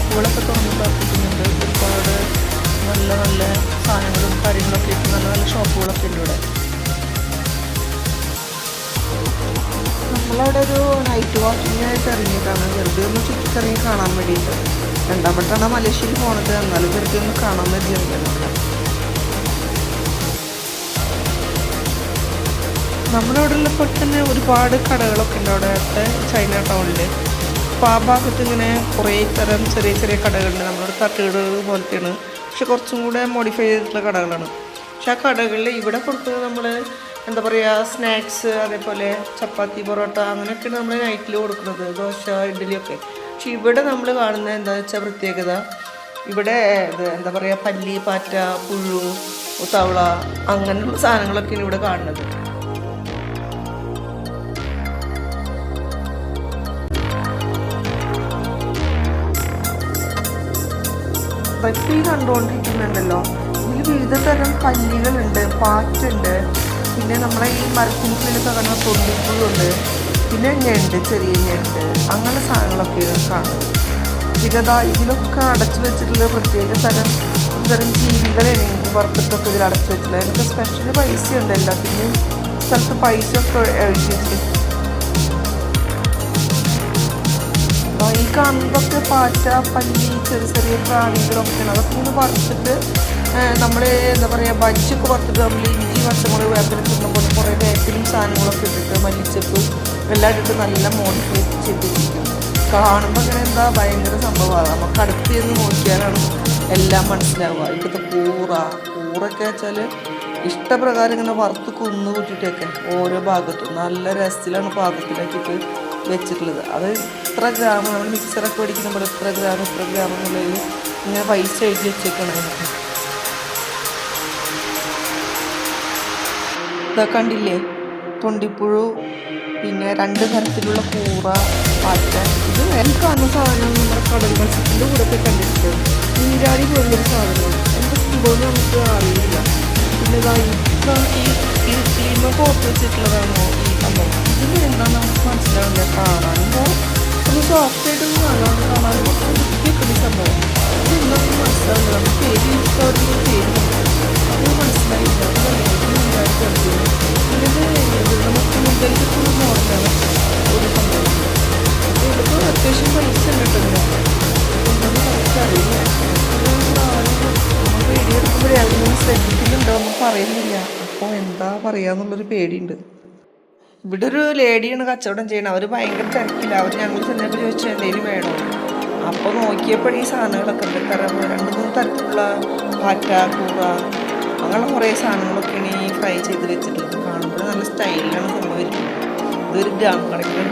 ഷോപ്പുകളൊക്കെ തുറന്ന് പ്രവർത്തിക്കുന്നുണ്ട്. ഒരുപാട് നല്ല നല്ല സാധനങ്ങളും കാര്യങ്ങളൊക്കെ ഇട്ട് നല്ല നല്ല ഷോപ്പുകളൊക്കെ ഉണ്ട് ഇവിടെ. നമ്മളവിടെ ഒരു നൈറ്റ് വാക്കിങ്ങിനായിട്ട് ഇറങ്ങിയിട്ടാണ്, വെറുതെ ഒന്ന് ചുറ്റിക്കറങ്ങി കാണാൻ വേണ്ടിയിട്ട്. രണ്ടാമട്ടാണ് മലേഷ്യയിൽ പോണത്, എന്നാലും വെറുതെ ഒന്ന് കാണാൻ വേണ്ടി ഇറങ്ങിയതാണ്. നമ്മുടെ അവിടെ ഉള്ളപ്പോൾ തന്നെ ഒരുപാട് കടകളൊക്കെ ഉണ്ട് അവിടുത്തെ ചൈന ടൗണിൽ. അപ്പോൾ ആ ഭാഗത്ത് ഇങ്ങനെ കുറേ തരം ചെറിയ ചെറിയ കടകളുണ്ട്. നമ്മുടെ തട്ടുകടകൾ പോലത്തെയാണ്, പക്ഷെ കുറച്ചും കൂടെ മോഡിഫൈ ചെയ്തിട്ടുള്ള കടകളാണ്. പക്ഷെ ആ കടകളിൽ ഇവിടെ കൊടുക്കുന്നത് നമ്മൾ എന്താ പറയുക, സ്നാക്സ്, അതേപോലെ ചപ്പാത്തി, പൊറോട്ട, അങ്ങനെയൊക്കെയാണ് നമ്മൾ നൈറ്റിൽ കൊടുക്കുന്നത്, ദോശ, ഇഡ്ഡലിയൊക്കെ. പക്ഷെ ഇവിടെ നമ്മൾ കാണുന്നത് എന്താണെന്ന് വെച്ചാൽ പ്രത്യേകത, ഇവിടെ എന്താ പറയുക, പല്ലി, പാറ്റ, പുഴു, തവള, അങ്ങനെയുള്ള സാധനങ്ങളൊക്കെയാണ് ഇവിടെ കാണുന്നത്. ഇപ്പം ഈ കണ്ടുകൊണ്ടിരിക്കുന്നുണ്ടല്ലോ, ഇതിൽ വിവിധ തരം പല്ലികളുണ്ട്, പാറ്റുണ്ട്, പിന്നെ നമ്മളെ ഈ മരത്തിനുള്ളിലൊക്കെ കാണുന്ന തൊണ്ടിപ്പുഴുണ്ട്, പിന്നെ ഞണ്ട്, ചെറിയ ഞണ്ട്, അങ്ങനെ സാധനങ്ങളൊക്കെയാണ് കാണുന്നത്. പിന്നെ ഇതിലൊക്കെ അടച്ചു വെച്ചിട്ടുള്ള പ്രത്യേക തരം ജീവികളാണ് പുറത്തൊക്കെ ഇതിൽ അടച്ചു വെച്ചിട്ടുള്ളത്. എനിക്ക് സ്പെഷ്യൽ പൈസ ഉണ്ട്, എല്ലാത്തിനും സ്ഥലത്ത് പൈസ ഒക്കെ എഴുതി വെച്ചിട്ട്. ഈ കാണുന്നതൊക്കെ പാറ്റ, പല്ലി, ചെറിയ ചെറിയ പ്രാണികളൊക്കെയാണ്. അതൊക്കെ ഇങ്ങനെ വറുത്തിട്ട് നമ്മൾ എന്താ പറയുക, ബജ്ജൊക്കെ വറുത്തിട്ട് നമ്മൾ ഇഞ്ചി, പച്ചമുളക്, വേപ്പില തിന്നുമ്പോൾ കുറേ വേപ്പിലും സാധനങ്ങളൊക്കെ ഇട്ടിട്ട് മല്ലിച്ചപ്പ് എല്ലാം ഇട്ടിട്ട് നല്ല മോഡിഫൈ ചെയ്തിരിക്കും. കാണുമ്പോൾ അങ്ങനെ എന്താ ഭയങ്കര സംഭവമാണ്. നമുക്ക് അടുത്ത് ചെന്ന് നോക്കിയാലാണ് എല്ലാം മനസ്സിലാവുക. ഇപ്പോഴത്തെ കൂറൊക്കെ വെച്ചാൽ ഇഷ്ടപ്രകാരം ഇങ്ങനെ വറുത്ത് കുന്നു കൂട്ടിയിട്ടൊക്കെ ഓരോ ഭാഗത്തും നല്ല രസത്തിലാണ് പാകത്തിലാക്കിയിട്ട് വെച്ചിട്ടുള്ളത്. അത് ഇത്ര ഗ്രാം, നമ്മൾ മിക്സറൊക്കെ മേടിക്കുന്ന പോലെ ഇത്ര ഗ്രാം എന്നുള്ളതിൽ ഇങ്ങനെ പൈസ എഴുതി വെച്ചേക്കാണ്. അതിനൊക്കെ ഇതൊക്കെ കണ്ടില്ലേ, തൊണ്ടിപ്പുഴു, പിന്നെ 2 തരത്തിലുള്ള കൂറ, പാറ്റ. ഇത് കാണുന്ന സാധനം നമ്മുടെ കടൽ മത്സ്യത്തിൻ്റെ കൂടെ കണ്ടിട്ട് നീരാടി പോലുള്ളൊരു സാധനമാണ്. എന്താ സംഭവം നമുക്ക് അറിയില്ല. പിന്നെ ഈ ക്ലീമൊക്കെ ഓർത്ത് വെച്ചിട്ടുള്ളതാണോ ഈ സംഭവം, ഇതിന് എന്താണെന്ന് നമുക്ക് മനസ്സിലാവില്ല. കാണാനുമ്പോൾ ഒന്ന് സോഫ്റ്റായിട്ട് കാണാനും വൃത്തിയൊക്കെ സംഭവം, ഇതെന്താണെന്ന് മനസ്സിലാവില്ല. നമുക്ക് പേര് ഇഷ്ടമായിട്ടുള്ള പേര് അത് മനസ്സിലായില്ല. നമുക്ക് മുതലിക്കുന്ന മോഡലാണ് ഒരു സംഭവം. അപ്പോൾ ഇതിപ്പോൾ അത്യാവശ്യം പൈസ ഉണ്ട് കേട്ടോ. എന്താണെന്ന് നമുക്കറിയില്ല. നമ്മൾ വീഡിയോ എടുക്കുമ്പോഴേ അതിനൊന്നും ശ്രദ്ധിക്കുന്നുണ്ടോ എന്ന് പറയുന്നില്ല. അപ്പോൾ എന്താ പറയാന്നുള്ളൊരു പേടിയുണ്ട്. ഇവിടെ ഒരു ലേഡിയാണ് കച്ചവടം ചെയ്യണം. അവർ ഭയങ്കര തിരക്കില്ല. അവർ ഞങ്ങൾ ചെന്നപ്പോൾ ചോദിച്ചാൽ എന്തെങ്കിലും വേണോ. അപ്പോൾ നോക്കിയപ്പോൾ ഈ സാധനങ്ങളൊക്കെ ഉണ്ട്. 2-3 തരത്തിലുള്ള പാറ്റ, കൂറ, അങ്ങനെയുള്ള കുറേ സാധനങ്ങളൊക്കെയാണ് ഈ ഫ്രൈ ചെയ്ത് വെച്ചിട്ടുള്ളത്. കാണുമ്പോൾ നല്ല സ്റ്റൈലിലാണ് സംഭവിക്കുന്നത്. ഇതൊരു ഗ്രാം കണക്കിന്